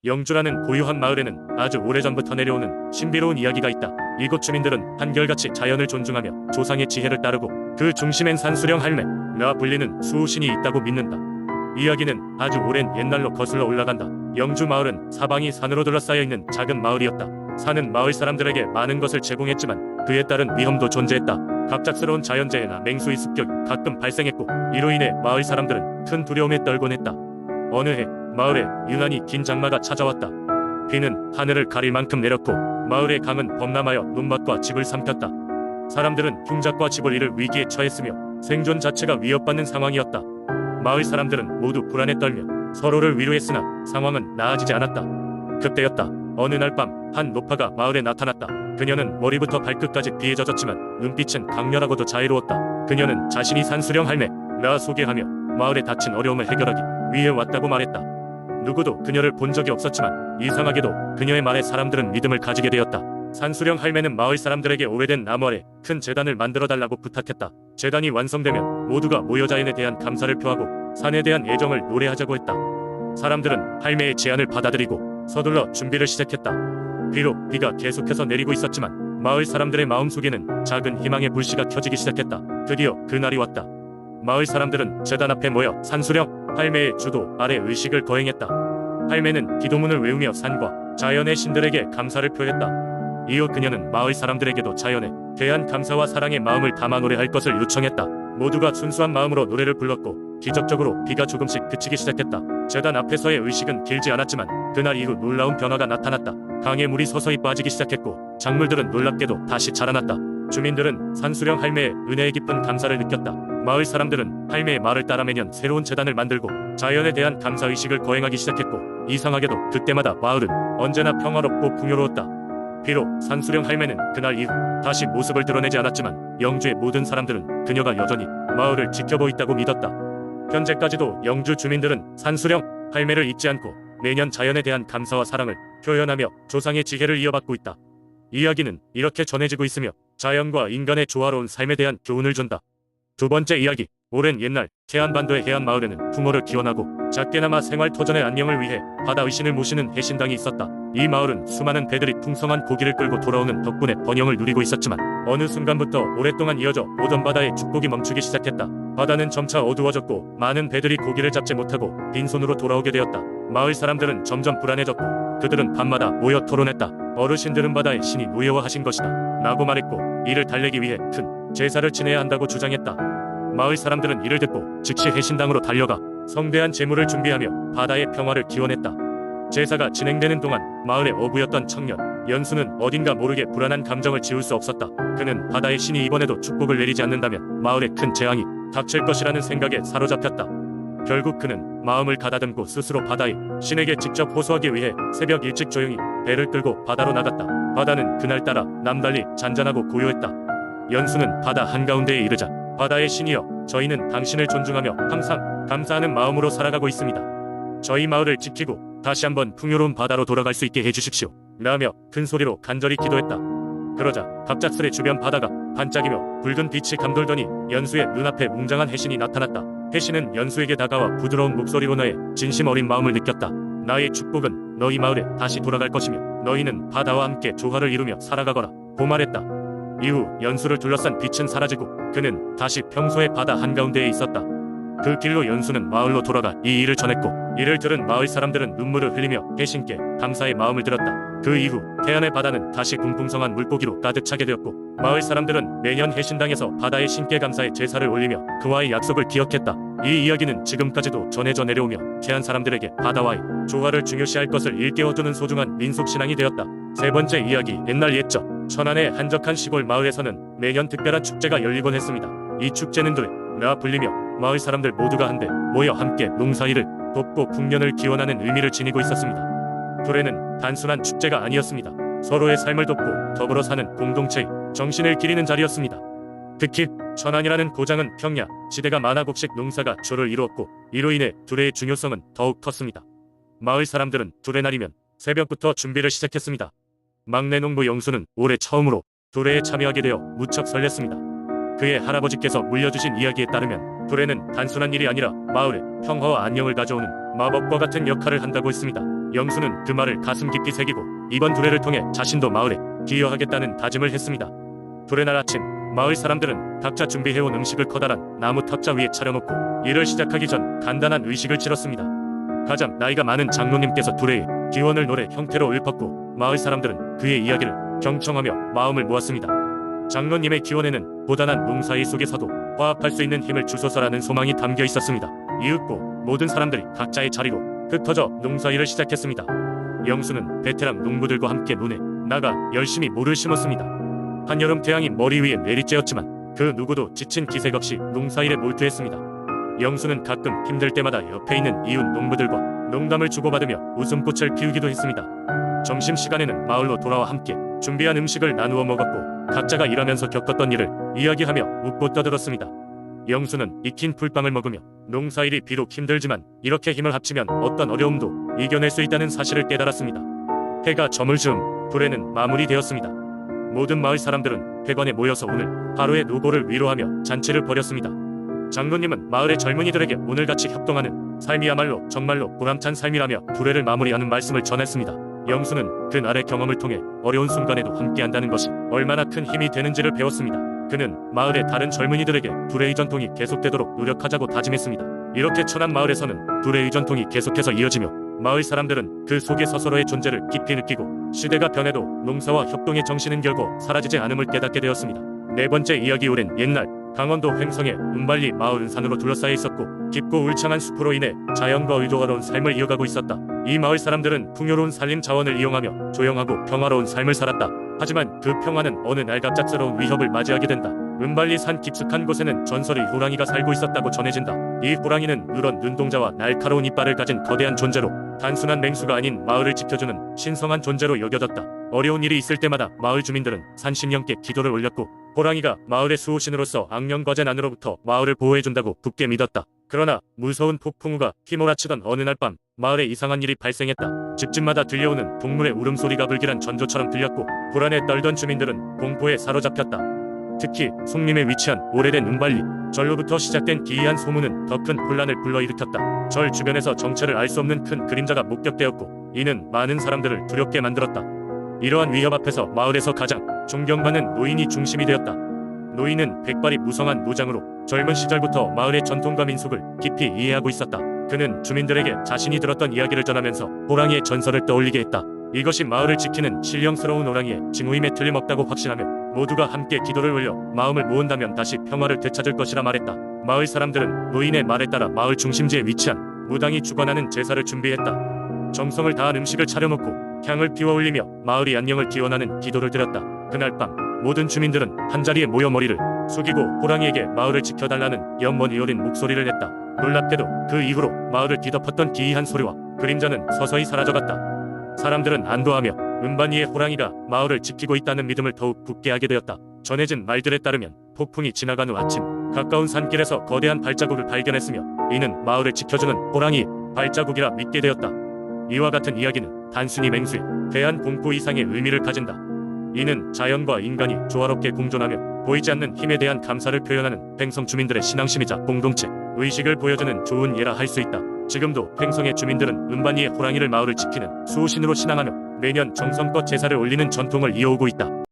영주라는 고유한 마을에는 아주 오래전부터 내려오는 신비로운 이야기가 있다. 이곳 주민들은 한결같이 자연을 존중하며 조상의 지혜를 따르고 그 중심엔 산수령 할매라 불리는 수호신이 있다고 믿는다. 이야기는 아주 오랜 옛날로 거슬러 올라간다. 영주 마을은 사방이 산으로 둘러싸여 있는 작은 마을이었다. 산은 마을 사람들에게 많은 것을 제공했지만 그에 따른 위험도 존재했다. 갑작스러운 자연재해나 맹수의 습격이 가끔 발생했고 이로 인해 마을 사람들은 큰 두려움에 떨곤 했다. 어느 해 마을에 유난히 긴 장마가 찾아왔다. 비는 하늘을 가릴 만큼 내렸고 마을의 강은 범람하여 논밭과 집을 삼켰다. 사람들은 흉작과 집을 잃을 위기에 처했으며 생존 자체가 위협받는 상황이었다. 마을 사람들은 모두 불안에 떨며 서로를 위로했으나 상황은 나아지지 않았다. 그때였다. 어느 날 밤 한 노파가 마을에 나타났다. 그녀는 머리부터 발끝까지 비에 젖었지만 눈빛은 강렬하고도 자애로웠다. 그녀는 자신이 산수령 할매라 소개하며 마을에 닥친 어려움을 해결하기 위해 왔다고 말했다. 누구도 그녀를 본 적이 없었지만 이상하게도 그녀의 말에 사람들은 믿음을 가지게 되었다. 산수령 할매는 마을 사람들에게 오래된 나무 아래 큰 제단을 만들어달라고 부탁했다. 제단이 완성되면 모두가 모여 자연에 대한 감사를 표하고 산에 대한 애정을 노래하자고 했다. 사람들은 할매의 제안을 받아들이고 서둘러 준비를 시작했다. 비록 비가 계속해서 내리고 있었지만 마을 사람들의 마음속에는 작은 희망의 불씨가 켜지기 시작했다. 드디어 그날이 왔다. 마을 사람들은 제단 앞에 모여 산수령 할매의 주도 아래 의식을 거행했다. 할매는 기도문을 외우며 산과 자연의 신들에게 감사를 표했다. 이후 그녀는 마을 사람들에게도 자연에 대한 감사와 사랑의 마음을 담아 노래할 것을 요청했다. 모두가 순수한 마음으로 노래를 불렀고 기적적으로 비가 조금씩 그치기 시작했다. 제단 앞에서의 의식은 길지 않았지만 그날 이후 놀라운 변화가 나타났다. 강에 물이 서서히 빠지기 시작했고 작물들은 놀랍게도 다시 자라났다. 주민들은 산수령 할매의 은혜에 깊은 감사를 느꼈다. 마을 사람들은 할매의 말을 따라 매년 새로운 제단을 만들고 자연에 대한 감사의식을 거행하기 시작했고 이상하게도 그때마다 마을은 언제나 평화롭고 풍요로웠다. 비록 산수령 할매는 그날 이후 다시 모습을 드러내지 않았지만 영주의 모든 사람들은 그녀가 여전히 마을을 지켜보고 있다고 믿었다. 현재까지도 영주 주민들은 산수령 할매를 잊지 않고 매년 자연에 대한 감사와 사랑을 표현하며 조상의 지혜를 이어받고 있다. 이야기는 이렇게 전해지고 있으며 자연과 인간의 조화로운 삶에 대한 교훈을 준다. 두 번째 이야기. 오랜 옛날 태안반도의 해안 마을에는 풍어를 기원하고 작게나마 생활 터전의 안녕을 위해 바다의 신을 모시는 해신당이 있었다. 이 마을은 수많은 배들이 풍성한 고기를 끌고 돌아오는 덕분에 번영을 누리고 있었지만 어느 순간부터 오랫동안 이어져 오던 바다의 축복이 멈추기 시작했다. 바다는 점차 어두워졌고 많은 배들이 고기를 잡지 못하고 빈손으로 돌아오게 되었다. 마을 사람들은 점점 불안해졌고 그들은 밤마다 모여 토론했다. 어르신들은 바다의 신이 노예화하신 것이다 라고 말했고 이를 달래기 위해 큰 제사를 지내야 한다고 주장했다. 마을 사람들은 이를 듣고 즉시 해신당으로 달려가 성대한 제물을 준비하며 바다의 평화를 기원했다. 제사가 진행되는 동안 마을에 어부였던 청년 연수는 어딘가 모르게 불안한 감정을 지울 수 없었다. 그는 바다의 신이 이번에도 축복을 내리지 않는다면 마을에 큰 재앙이 닥칠 것이라는 생각에 사로잡혔다. 결국 그는 마음을 가다듬고 스스로 바다의 신에게 직접 호소하기 위해 새벽 일찍 조용히 배를 끌고 바다로 나갔다. 바다는 그날따라 남달리 잔잔하고 고요했다. 연수는 바다 한가운데에 이르자 바다의 신이여, 저희는 당신을 존중하며 항상 감사하는 마음으로 살아가고 있습니다. 저희 마을을 지키고 다시 한번 풍요로운 바다로 돌아갈 수 있게 해주십시오 라며 큰 소리로 간절히 기도했다. 그러자 갑작스레 주변 바다가 반짝이며 붉은 빛이 감돌더니 연수의 눈앞에 웅장한 해신이 나타났다. 해신은 연수에게 다가와 부드러운 목소리로 너의 진심 어린 마음을 느꼈다. 나의 축복은 너희 마을에 다시 돌아갈 것이며 너희는 바다와 함께 조화를 이루며 살아가거라 고 말했다. 이후 연수를 둘러싼 빛은 사라지고 그는 다시 평소의 바다 한가운데에 있었다. 그 길로 연수는 마을로 돌아가 이 일을 전했고 이를 들은 마을 사람들은 눈물을 흘리며 해신께 감사의 마음을 들었다. 그 이후 태안의 바다는 다시 풍풍성한 물고기로 가득 차게 되었고 마을 사람들은 매년 해신당에서 바다의 신께 감사의 제사를 올리며 그와의 약속을 기억했다. 이 이야기는 지금까지도 전해져 내려오며 태안 사람들에게 바다와의 조화를 중요시할 것을 일깨워두는 소중한 민속신앙이 되었다. 세 번째 이야기. 옛날 옛적 천안의 한적한 시골 마을에서는 매년 특별한 축제가 열리곤 했습니다. 이 축제는 두레라 불리며 마을 사람들 모두가 한데 모여 함께 농사일을 돕고 풍년을 기원하는 의미를 지니고 있었습니다. 두레는 단순한 축제가 아니었습니다. 서로의 삶을 돕고 더불어 사는 공동체의 정신을 기리는 자리였습니다. 특히 천안이라는 고장은 평야 지대가 많아 곡식 농사가 주를 이루었고 이로 인해 두레의 중요성은 더욱 컸습니다. 마을 사람들은 두레날이면 새벽부터 준비를 시작했습니다. 막내 농부 영수는 올해 처음으로 두레에 참여하게 되어 무척 설렜습니다. 그의 할아버지께서 물려주신 이야기에 따르면 두레는 단순한 일이 아니라 마을의 평화와 안녕을 가져오는 마법과 같은 역할을 한다고 했습니다. 영수는 그 말을 가슴 깊이 새기고 이번 두레를 통해 자신도 마을에 기여하겠다는 다짐을 했습니다. 두레날 아침, 마을 사람들은 각자 준비해온 음식을 커다란 나무 탁자 위에 차려놓고 일을 시작하기 전 간단한 의식을 치렀습니다. 가장 나이가 많은 장로님께서 두레의 기원을 노래 형태로 읊었고 마을 사람들은 그의 이야기를 경청하며 마음을 모았습니다. 장로님의 기원에는 고단한 농사일 속에서도 화합할 수 있는 힘을 주소서라는 소망이 담겨 있었습니다. 이윽고 모든 사람들이 각자의 자리로 흩어져 농사일을 시작했습니다. 영수는 베테랑 농부들과 함께 논에 나가 열심히 모를 심었습니다. 한여름 태양이 머리 위에 내리쬐었지만 그 누구도 지친 기색 없이 농사일에 몰두했습니다. 영수는 가끔 힘들 때마다 옆에 있는 이웃 농부들과 농담을 주고받으며 웃음꽃을 피우기도 했습니다. 점심시간에는 마을로 돌아와 함께 준비한 음식을 나누어 먹었고 각자가 일하면서 겪었던 일을 이야기하며 웃고 떠들었습니다. 영수는 익힌 풀빵을 먹으며 농사일이 비록 힘들지만 이렇게 힘을 합치면 어떤 어려움도 이겨낼 수 있다는 사실을 깨달았습니다. 해가 저물 즈음 두레는 마무리되었습니다. 모든 마을 사람들은 회관에 모여서 오늘 하루의 노고를 위로하며 잔치를 벌였습니다. 장로님은 마을의 젊은이들에게 오늘같이 협동하는 삶이야말로 정말로 보람찬 삶이라며 두레를 마무리하는 말씀을 전했습니다. 영수는 그날의 경험을 통해 어려운 순간에도 함께한다는 것이 얼마나 큰 힘이 되는지를 배웠습니다. 그는 마을의 다른 젊은이들에게 두레의 전통이 계속되도록 노력하자고 다짐했습니다. 이렇게 천안 마을에서는 두레의 전통이 계속해서 이어지며 마을 사람들은 그 속에서 서로의 존재를 깊이 느끼고 시대가 변해도 농사와 협동의 정신은 결코 사라지지 않음을 깨닫게 되었습니다. 네 번째 이야기. 오랜 옛날 강원도 횡성의 은발리 마을은 산으로 둘러싸여 있었고 깊고 울창한 숲으로 인해 자연과 의도가로운 삶을 이어가고 있었다. 이 마을 사람들은 풍요로운 산림 자원을 이용하며 조용하고 평화로운 삶을 살았다. 하지만 그 평화는 어느 날 갑작스러운 위협을 맞이하게 된다. 은발리 산 깊숙한 곳에는 전설의 호랑이가 살고 있었다고 전해진다. 이 호랑이는 누런 눈동자와 날카로운 이빨을 가진 거대한 존재로 단순한 맹수가 아닌 마을을 지켜주는 신성한 존재로 여겨졌다. 어려운 일이 있을 때마다 마을 주민들은 산신령께 기도를 올렸고 호랑이가 마을의 수호신으로서 악령과제난으로부터 마을을 보호해준다고 굳게 믿었다. 그러나 무서운 폭풍우가 휘몰아치던 어느 날 밤 마을에 이상한 일이 발생했다. 집집마다 들려오는 동물의 울음소리가 불길한 전조처럼 들렸고 불안에 떨던 주민들은 공포에 사로잡혔다. 특히 송림에 위치한 오래된 은발리 절로부터 시작된 기이한 소문은 더 큰 혼란을 불러일으켰다. 절 주변에서 정체를 알 수 없는 큰 그림자가 목격되었고 이는 많은 사람들을 두렵게 만들었다. 이러한 위협 앞에서 마을에서 가장 존경받는 노인이 중심이 되었다. 노인은 백발이 무성한 노장으로 젊은 시절부터 마을의 전통과 민속을 깊이 이해하고 있었다. 그는 주민들에게 자신이 들었던 이야기를 전하면서 호랑이의 전설을 떠올리게 했다. 이것이 마을을 지키는 신령스러운 호랑이의 징후임에 틀림없다고 확신하며 모두가 함께 기도를 올려 마음을 모은다면 다시 평화를 되찾을 것이라 말했다. 마을 사람들은 노인의 말에 따라 마을 중심지에 위치한 무당이 주관하는 제사를 준비했다. 정성을 다한 음식을 차려놓고 향을 피워 올리며 마을의 안녕을 기원하는 기도를 드렸다. 그날 밤 모든 주민들은 한자리에 모여 머리를 숙이고 호랑이에게 마을을 지켜달라는 영원히 어린 목소리를 냈다. 놀랍게도 그 이후로 마을을 뒤덮었던 기이한 소리와 그림자는 서서히 사라져갔다. 사람들은 안도하며 은반이의 호랑이가 마을을 지키고 있다는 믿음을 더욱 굳게 하게 되었다. 전해진 말들에 따르면 폭풍이 지나간 후 아침 가까운 산길에서 거대한 발자국을 발견했으며 이는 마을을 지켜주는 호랑이 발자국이라 믿게 되었다. 이와 같은 이야기는 단순히 맹수에 대한 공포 이상의 의미를 가진다. 이는 자연과 인간이 조화롭게 공존하며 보이지 않는 힘에 대한 감사를 표현하는 횡성 주민들의 신앙심이자 공동체 의식을 보여주는 좋은 예라 할 수 있다. 지금도 횡성의 주민들은 은반이의 호랑이를 마을을 지키는 수호신으로 신앙하며 매년 정성껏 제사를 올리는 전통을 이어오고 있다.